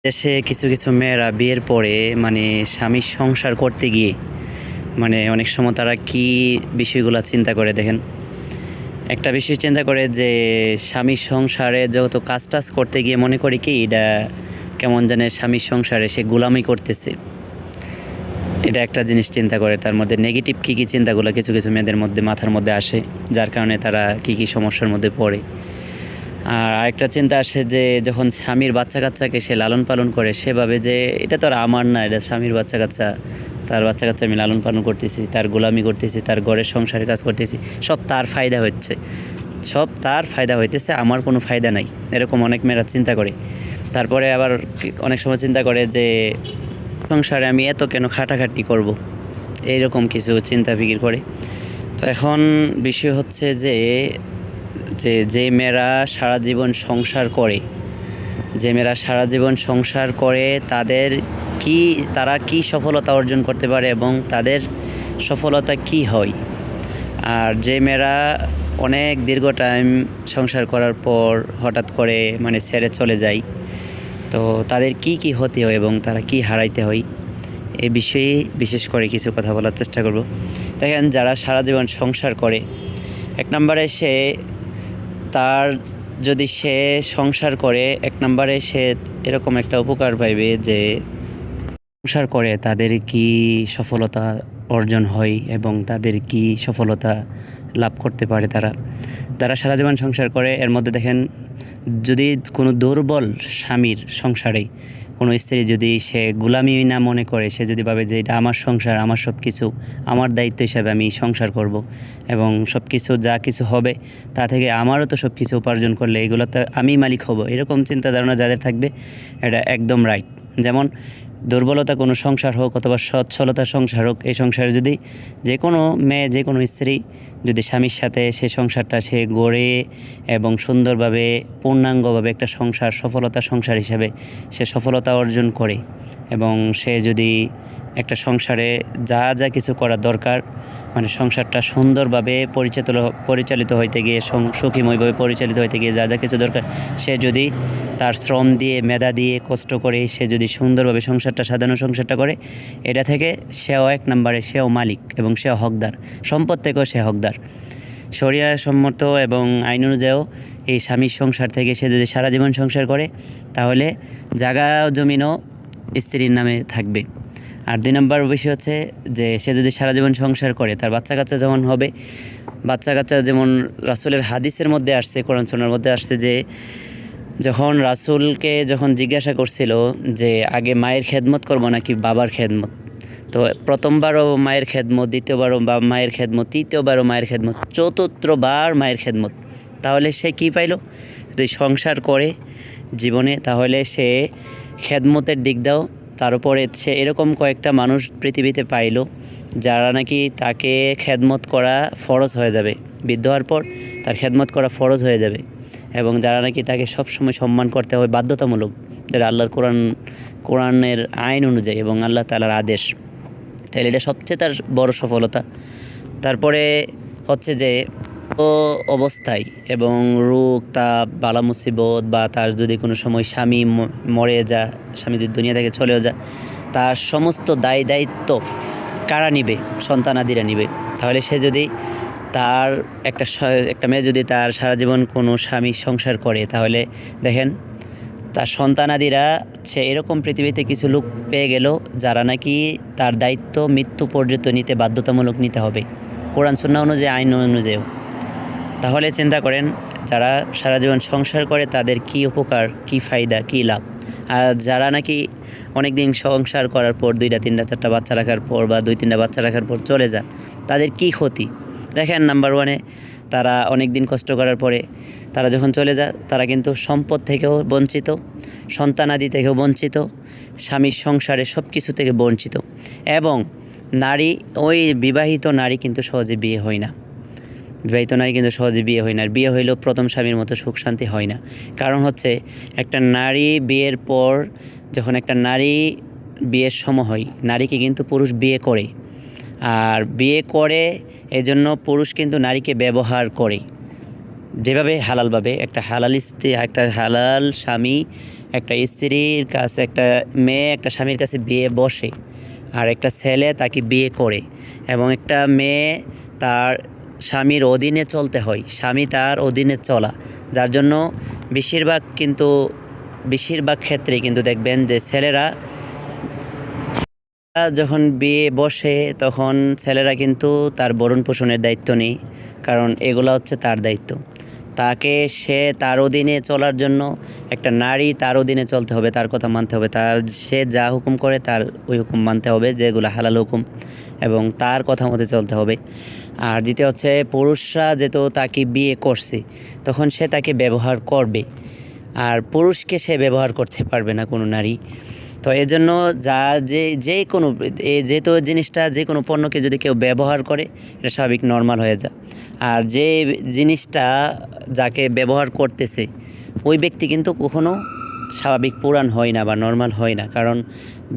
দেশে কিছু কিছু মেয়েরা বিয়ের পরে মানে স্বামীর সংসার করতে গিয়ে মানে অনেক সময় তারা কি বিষয়গুলো চিন্তা করে দেখেন। একটা বিষয় চিন্তা করে যে স্বামীর সংসারে যত কাজ টাজ করতে গিয়ে মনে করি কি এটা কেমন জানে স্বামীর সংসারে সে গোলামি করতেছে। এটা একটা জিনিস চিন্তা করে, তার মধ্যে নেগেটিভ কী চিন্তাগুলো কিছু কিছু মেয়েদের মধ্যে মাথার মধ্যে আসে, যার কারণে তারা কী সমস্যার মধ্যে পড়ে। আর আরেকটা চিন্তা আসে যে যখন স্বামীর বাচ্চা কাচ্চাকে সে লালন পালন করে, সেভাবে যে এটা তো আর আমার না, এটা স্বামীর বাচ্চা কাচ্চা, তার বাচ্চা কাচ্চা আমি লালন পালন করতেছি, তার গোলামি করতেছি, তার ঘরের সংসারের কাজ করতেছি, সব তার ফায়দা হচ্ছে, সব তার ফায়দা হইতেছে, আমার কোনো ফায়দা নাই, এরকম অনেক মেয়েরা চিন্তা করে। তারপরে আবার অনেক সময় চিন্তা করে যে সংসারে আমি এত কেন খাটাখাটি করব, এইরকম কিছু চিন্তা ফিকির করে। তো এখন বিষয় হচ্ছে যে যে মেয়েরা সারা জীবন সংসার করে, যে মেয়েরা সারা জীবন সংসার করে তারা কি সফলতা অর্জন করতে পারে এবং তাদের সফলতা কি হয়। আর যে মেয়েরা অনেক দীর্ঘ টাইম সংসার করার পর হঠাৎ করে মানে ছেড়ে চলে যায়, তো তাদের কি ক্ষতি হয় এবং তারা কি হারাইতে হয়, এই বিষয়ে বিশেষ করে কিছু কথা বলার চেষ্টা করব। দেখেন, যারা সারা জীবন সংসার করে, এক নম্বরে তার যদি সে সংসার করে, এক নম্বরে সে এরকম একটা উপকার পাইবে যে সংসার করে তাদের কি সফলতা অর্জন হয় এবং তাদের কি সফলতা লাভ করতে পারে। যারা সারা জীবন সংসার করে, এর মধ্যে দেখেন, যদি কোনো দুর্বল স্বামীর সংসারে কোনো স্ত্রী যদি সে গোলামি না মনে করে, সে যদি ভাবে যে এটা আমার সংসার, আমার সব কিছু, আমার দায়িত্ব হিসাবে আমি সংসার করব এবং সব কিছু যা কিছু হবে তা থেকে আমারও তো সব কিছু উপার্জন করলে এগুলোতে আমি মালিক হব, এরকম চিন্তা ধারণা যাদের থাকবে, এটা একদম রাইট। যেমন দুর্বলতা কোনো সংসার হোক অথবা সচ্ছলতার সংসার হোক, এই সংসারে যদি যে কোনো মেয়ে, যে কোনো স্ত্রী যদি স্বামীর সাথে সে সংসারটা সে গড়ে এবং সুন্দরভাবে পূর্ণাঙ্গভাবে একটা সফলতার সংসার হিসাবে সে সফলতা অর্জন করে এবং সে যদি একটা সংসারে যা যা কিছু করা দরকার, মানে সংসারটা সুন্দরভাবে পরিচালিত হইতে গিয়ে, সুখীময়ভাবে পরিচালিত হইতে গিয়ে যা যা কিছু দরকার, সে যদি তার শ্রম দিয়ে, মেধা দিয়ে, কষ্ট করে সে যদি সুন্দরভাবে সাজানো সংসারটা করে, এটা থেকে সেও এক নম্বরে সেও মালিক এবং সেও হকদার, সম্পদ থেকেও সে হকদার। শরিয়া সম্মত এবং আইন অনুযায়ীও এই স্বামীর সংসার থেকে সে যদি সারা জীবন সংসার করে, তাহলে জায়গা জমিনও স্ত্রীর নামে থাকবে। আর 2 নম্বর বিষয় হচ্ছে যে সে যদি সারা জীবন সংসার করে, তার বাচ্চা কাচ্চা যেমন হবে, বাচ্চা কাচ্চা যেমন রাসূলের হাদিসের মধ্যে আসছে, কোরআন সুন্নাহর মধ্যে আসছে যে যখন রাসূলকে জিজ্ঞাসা করছিল যে আগে মায়ের খেদমত করব নাকি বাবার খেদমত, তো প্রথমবারও মায়ের খেদমত, দ্বিতীয়বারও মায়ের খেদমত, তৃতীয়বারও মায়ের খেদমত, চতুর্থবার মায়ের খেদমত, তাহলে সে কি পাইল? যদি সংসার করে জীবনে, তাহলে সে খেদমতের দিক দাও, তার উপরে সে এরকম কয়েকটা মানুষ পৃথিবীতে পাইল যারা নাকি তাকে খেদমত করা ফরজ হয়ে যাবে, বৃদ্ধ হওয়ার পর তার খেদমত করা ফরজ হয়ে যাবে, এবং যারা নাকি তাকে সবসময় সম্মান করতে হবে বাধ্যতামূলক, যেটা আল্লাহর কোরআনের আইন অনুযায়ী এবং আল্লাহ তাআলার আদেশ। তাহলে এটা সবচেয়ে তার বড় সফলতা। তারপরে হচ্ছে যে অবস্থায় এবং রোগ, তাপ, বালা মুসিবত, বা তার যদি কোনো সময় স্বামী স্বামী যদি দুনিয়া থেকে চলেও যায়, তার সমস্ত দায়িত্ব কারা নিবে? সন্তানাদিরা নিবে। তাহলে সে যদি তার একটা মেয়ে যদি তার সারা জীবন কোনো স্বামীর সংসার করে, তাহলে দেখেন তার সন্তানাদিরা, সে এরকম পৃথিবীতে কিছু লোক পেয়ে গেল যারা নাকি তার দায়িত্ব মৃত্যু পর্যন্ত নিতে বাধ্যতামূলক নিতে হবে, কোরআন সুন্নাহ অনুযায়ী, আইন অনুযায়ী। তাহলে চিন্তা করেন, যারা সারা জীবন সংসার করে তাদের কি উপকার, কি ফায়দা, কি লাভ। আর যারা নাকি অনেক দিন সংসার করার পর 2টা 3টা 4টা বাচ্চা রাখার পর বা 2-3টা বাচ্চা রাখার পর চলে যায়, তাদের কি ক্ষতি। দেখেন, নাম্বার 1, তারা অনেক দিন কষ্ট করার পরে তারা যখন চলে যায়, তারা কিন্তু সম্পদ থেকেও বঞ্চিত, সন্তানাদি থেকেও বঞ্চিত, স্বামীর সংসারে সব কিছু থেকে বঞ্চিত, এবং বিবাহিত নারী কিন্তু সহজে বিয়ে হয় না। আর বিয়ে হইলেও প্রথম স্বামীর মতো সুখ শান্তি হয় না। কারণ হচ্ছে, একটা নারী বিয়ের পর, যখন একটা নারী বিয়ের সময় হয়, নারীকে কিন্তু পুরুষ বিয়ে করে, আর বিয়ে করে এজন্য পুরুষ কিন্তু নারীকে ব্যবহার করে। যেভাবে হালালভাবে একটা হালাল স্ত্রী, একটা হালাল স্বামী একটা স্ত্রীর কাছে, একটা মেয়ে একটা স্বামীর কাছে বিয়ে বসে, আর একটা ছেলে তাকে বিয়ে করে, এবং একটা মেয়ে তার স্বামীর অধীনে চলতে হয়, স্বামী তার অধীনে চলা, যার জন্য বেশিরভাগ ক্ষেত্রে কিন্তু দেখবেন যে ছেলেরা যখন বিয়ে বসে তখন ছেলেরা কিন্তু তার ভরণ পোষণের দায়িত্ব নেই, কারণ এগুলো হচ্ছে তার দায়িত্ব। তাকে সে তার অধীনে চলার জন্য, একটা নারী তার অধীনে চলতে হবে, তার কথা মানতে হবে, সে যা হুকুম করে তার ওই হুকুম মানতে হবে, যেগুলো হালাল হুকুম, এবং তার কথা মতো চলতে হবে। আর দ্বিতীয় হচ্ছে পুরুষরা যেহেতু তাকে বিয়ে করছে তখন সে তাকে ব্যবহার করবে, আর পুরুষকে সে ব্যবহার করতে পারবে না কোনো নারী। তো এর জন্য যে কোনো যেহেতু জিনিসটা, যে কোনো পণ্যকে যদি কেউ ব্যবহার করে এটা স্বাভাবিক নর্মাল হয়ে যায়। আর যে জিনিসটা যাকে ব্যবহার করতেছে ওই ব্যক্তি কিন্তু কখনো স্বাভাবিক পুরাণ হয় না বা নর্মাল হয় না, কারণ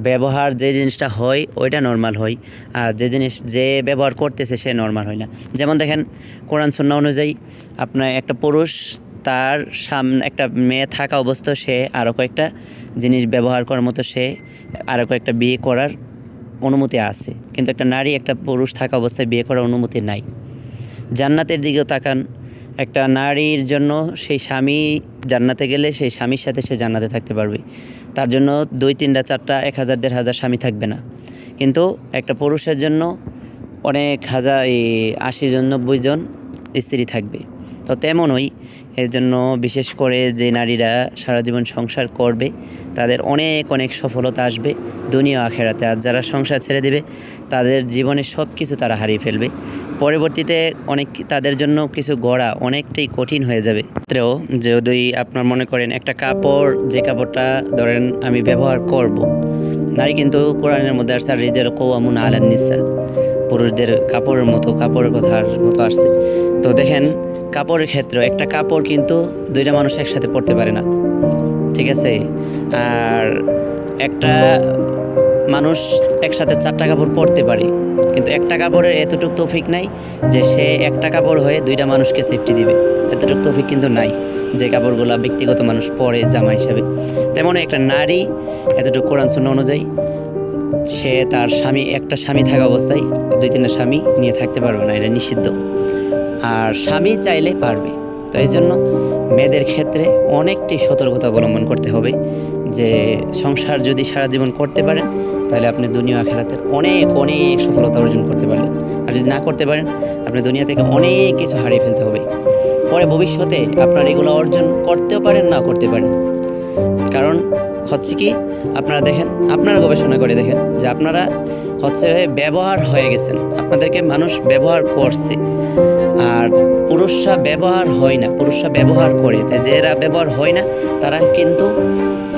ব্যবহার যে জিনিসটা হয় ওইটা নর্মাল হয়, আর যে ব্যবহার করতেছে সে নর্মাল হয় না। যেমন দেখেন কোরআন সুন্নাহ অনুযায়ী আপনার একটা পুরুষ তার সামনে একটা মেয়ে থাকা অবস্থা সে আরও কয়েকটা জিনিস ব্যবহার করার মতো, সে আরও কয়েকটা বিয়ে করার অনুমতি আছে, কিন্তু একটা নারী একটা পুরুষ থাকা অবস্থায় বিয়ে করার অনুমতি নাই। জান্নাতের দিকেও তাকান, একটা নারীর জন্য সেই স্বামী জান্নাতে গেলে সেই স্বামীর সাথে সে জান্নাতে থাকতে পারবে, তার জন্য 2, 3, 4 1000, 1500 স্বামী থাকবে না। কিন্তু একটা পুরুষের জন্য অনেক 80 জন 90 জন স্ত্রী থাকবে। তো তেমনই এর জন্য বিশেষ করে যে নারীরা সারা জীবন সংসার করবে তাদের অনেক অনেক সফলতা আসবে দুনিয়া আখেরাতে, আর যারা সংসার ছেড়ে দেবে তাদের জীবনে সব কিছু তারা হারিয়ে ফেলবে। পরবর্তীতে তাদের জন্য কিছু গড়া অনেকটাই কঠিন হয়ে যাবে। ক্ষেত্রেও যদি আপনার মনে করেন একটা কাপড়, যে কাপড়টা ধরেন আমি ব্যবহার করব, নারী কিন্তু কোরআনের মধ্যে আসছে রিজাল কওয়ামুন আলান নিসা, পুরুষদের কাপড়ের কথার মতো আসছে। তো দেখেন কাপড়ের ক্ষেত্রে একটা কাপড় কিন্তু 2টা মানুষ একসাথে পরতে পারে না, ঠিক আছে? আর একটা মানুষ একসাথে 4টা কাপড় পরতে পারে, কিন্তু একটা কাপড়ের এতটুকু তৌফিক নাই যে সে একটা কাপড় হয়ে 2টা মানুষকে সেফটি দিবে, এতটুকু তৌফিক কিন্তু নাই যে কাপড়গুলো ব্যক্তিগত মানুষ পরে জামা হিসাবে। তেমন একটা নারী এতটুকু কোরআন সুন্নাহ অনুযায়ী সে তার একটা স্বামী থাকা অবস্থায় 2-3টা স্বামী নিয়ে থাকতে পারবে না, এটা নিষিদ্ধ। আর স্বামী চাইলে পারবে। তো এই জন্য মেয়েদের ক্ষেত্রে অনেকটাই সতর্কতা অবলম্বন করতে হবে যে সংসার যদি সারা জীবন করতে পারেন তাহলে আপনি দুনিয়া আখেরাতের অনেক অনেক সফলতা অর্জন করতে পারলেন, আর যদি না করতে পারেন আপনি দুনিয়া থেকে অনেক কিছু হারিয়ে ফেলতে হবে। পরে ভবিষ্যতে আপনার এগুলো অর্জন করতেও পারেন, না করতে পারেন। কারণ হচ্ছে কি, আপনারা দেখেন, আপনারা গবেষণা করে দেখেন যে আপনারা হচ্ছে ব্যবহার হয়ে গেছেন, আপনাদেরকে মানুষ ব্যবহার করছে, আর পুরুষরা ব্যবহার হয় না, পুরুষরা ব্যবহার করে। তাই যারা ব্যবহার হয় না তারা কিন্তু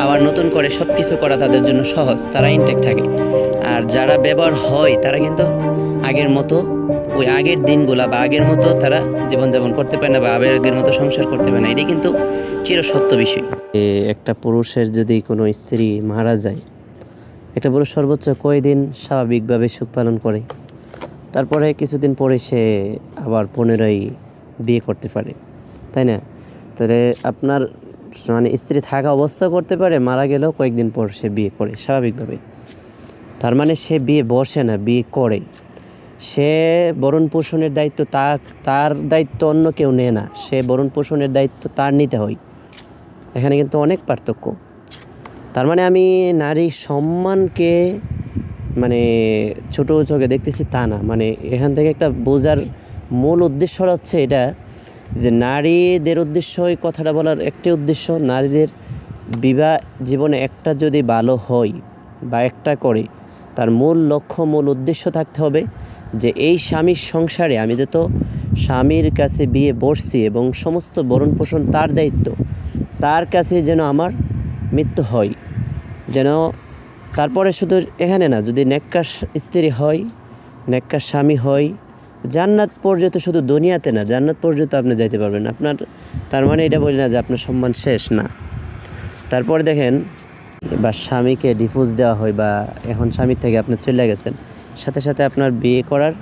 আবার নতুন করে সব কিছু করা তাদের জন্য সহজ, তারা ইনটেক থাকে। আর যারা ব্যবহার হয় তারা কিন্তু আগের মতো ওই আগের দিনগুলা বা আগের মতো তারা জীবনযাপন করতে পারে না, বা আগের মতো সংসার করতে পারে না। এটাই কিন্তু চিরসত্য বিষয়। একটা পুরুষের যদি কোনো স্ত্রী মারা যায়, একটা পুরুষ সর্বোচ্চ কয়দিন স্বাভাবিকভাবে সুখ পালন করে, তারপরে কিছুদিন পরে সে আবার পুনরায় বিয়ে করতে পারে, তাই না? তাহলে আপনার স্ত্রী থাকা অবস্থা করতে পারে, মারা গেলেও কয়েকদিন পর সে বিয়ে করে স্বাভাবিকভাবে। তার সে বিয়ে বসে না, বিয়ে করে। সে ভরণ পোষণের দায়িত্ব তার দায়িত্ব অন্য কেউ নেয় না, সে ভরণ পোষণের দায়িত্ব তার নিতে হয়। এখানে কিন্তু অনেক পার্থক্য। তার আমি নারী সম্মানকে ছোটো চোখে দেখতেছি তা না, এখান থেকে একটা বোঝার মূল উদ্দেশ্যটা হচ্ছে এটা যে নারীদের উদ্দেশ্য, ওই কথাটা বলার একটি উদ্দেশ্য, নারীদের বিবাহ জীবনে একটা যদি ভালো হয় বা একটা করে, তার মূল লক্ষ্য, মূল উদ্দেশ্য থাকতে হবে যে এই স্বামীর সংসারে আমি যত স্বামীর কাছে বিয়ে বসছি এবং সমস্ত ভরণ পোষণ তার দায়িত্ব, তার কাছে যেন আমার মৃত্যু হয়, যেন তারপরে শুধু এখানে না, যদি নেককার স্ত্রী হয়, নেককার স্বামী হয়, জান্নাত পর্যন্ত, শুধু দুনিয়াতে না, জান্নাত পর্যন্ত আপনি যাইতে পারবেন। আপনার তার এটা বলি না যে আপনার সম্মান শেষ না। তারপরে দেখেন, বা স্বামীকে ডিভোর্স দেওয়া হয়, বা এখন স্বামীর থেকে আপনি চলে গেছেন, সাথে সাথে আপনার বিয়ে করার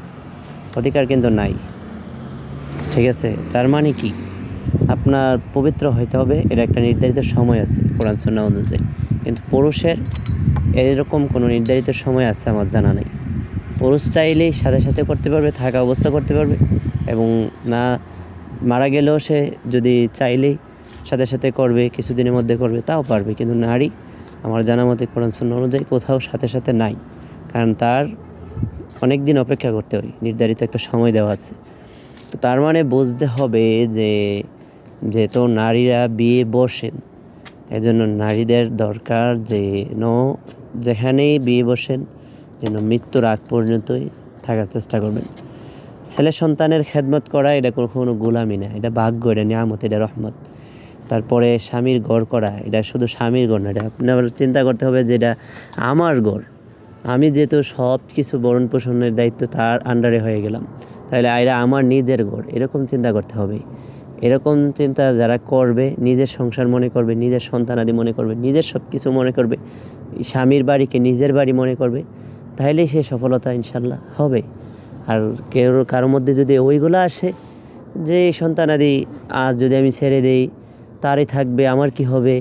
অধিকার কিন্তু নাই, ঠিক আছে? তার কি আপনার পবিত্র হইতে হবে, এটা একটা নির্ধারিত সময় আছে কোরআন সুন্নাহ অনুযায়ী। কিন্তু পুরুষের এরকম কোনো নির্ধারিত সময় আছে আমার জানা নেই। পুরুষ চাইলেই সাথে সাথে করতে পারবে, থাকা অবস্থা করতে পারবে, এবং না মারা গেলেও সে যদি চাইলেই সাথে সাথে করবে, কিছুদিনের মধ্যে করবে, তাও পারবে। কিন্তু নারী আমার জানা মতে কোরআন সুন্নাহ অনুযায়ী কোথাও সাথে সাথে নাই, কারণ তার অনেক দিন অপেক্ষা করতে হয়, নির্ধারিত একটা সময় দেওয়া আছে। তো তার মানে বুঝতে হবে যে যেহেতু নারীরা বিয়ে বসেন, এজন্য নারীদের দরকার যেন যেখানেই বিয়ে বসেন যেন মৃত্যুর আগ পর্যন্তই থাকার চেষ্টা করবেন। ছেলে সন্তানের খেদমত করা এটা কোনো গোলামি না, এটা ভাগ্য, এটা নিয়ামত, এটা রহমত। তারপরে স্বামীর ঘর করা, এটা শুধু স্বামীর ঘর না, এটা আপনার চিন্তা করতে হবে যে এটা আমার ঘর। আমি যেহেতু সব কিছু ভরণ পোষণের দায়িত্ব তার আন্ডারে হয়ে গেলাম, তাহলে এটা আমার নিজের ঘর, এরকম চিন্তা করতে হবে। এরকম চিন্তা যারা করবে, নিজের সংসার মনে করবে, নিজের সন্তানাদি মনে করবে, নিজের সব কিছু মনে করবে, স্বামীর বাড়িকে নিজের বাড়ি মনে করবে, তাহলেই সে সফলতা ইনশাল্লাহ হবে। আর কারোর মধ্যে যদি ওইগুলো আসে যে এই সন্তানাদি আজ যদি আমি ছেড়ে দেই তারই থাকবে, আমার কি হবে,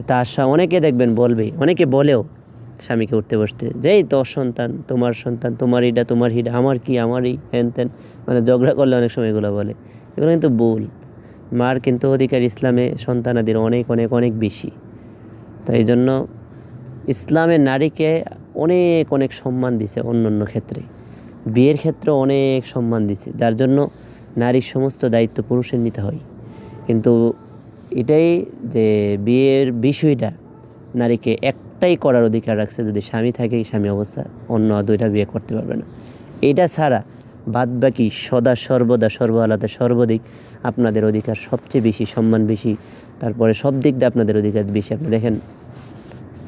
তার অনেকে দেখবেন বলবে, অনেকে বলেও স্বামীকে উঠতে বসতে, যেই তোর সন্তান, তোমার এটা, তোমার হিডা, আমার কি, আমারই হ্যান ত্যান, মানে ঝগড়া করলে অনেক সময় এগুলো বলে। এগুলো কিন্তু ভুল। মার কিন্তু অধিকার ইসলামে সন্তানাদির অনেক অনেক অনেক বেশি। তো এই জন্য ইসলামে নারীকে অনেক অনেক সম্মান দিছে, অন্য অন্য ক্ষেত্রে বিয়ের ক্ষেত্রে অনেক সম্মান দিছে, যার জন্য নারীর সমস্ত দায়িত্ব পুরুষের নিতে হয়। কিন্তু এটাই যে বিয়ের বিষয়টা নারীকে একটাই করার অধিকার রাখছে, যদি স্বামী থাকে স্বামী অবস্থা অন্য দুইটা বিয়ে করতে পারবে না। এটা ছাড়া বাদ বাকি সদা সর্বদা সর্বহালাতে সর্বাধিক আপনাদের অধিকার সবচেয়ে বেশি, সম্মান বেশি, তারপরে সব দিক দিয়ে আপনাদের অধিকার বেশি। আপনি দেখেন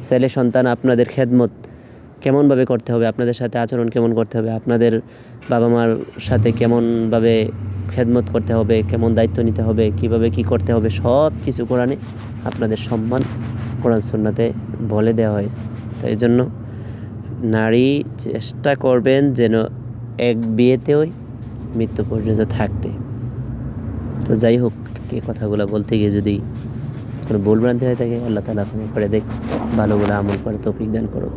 ছেলে সন্তান আপনাদের খেদমত কেমনভাবে করতে হবে, আপনাদের সাথে আচরণ কেমন করতে হবে, আপনাদের বাবা মার সাথে কেমনভাবে খেদমত করতে হবে, কেমন দায়িত্ব নিতে হবে, কিভাবে কি করতে হবে, সব কিছু কোরআনে আপনাদের সম্মান কোরআন সুন্নাতে বলে দেওয়া হয়েছে। তো এই জন্য নারী চেষ্টা করবেন যেন এক বিয়েতেও মৃত্যু পর্যন্ত থাকতে। তো যাই হোক, এই কথাগুলো বলতে গিয়ে যদি কোনো ভুল ভ্রান্তি হয়ে থাকে আল্লাহ তাআলা ক্ষমা করে দেখ, ভালোগুলো আমল করে তৌফিক দান করুক।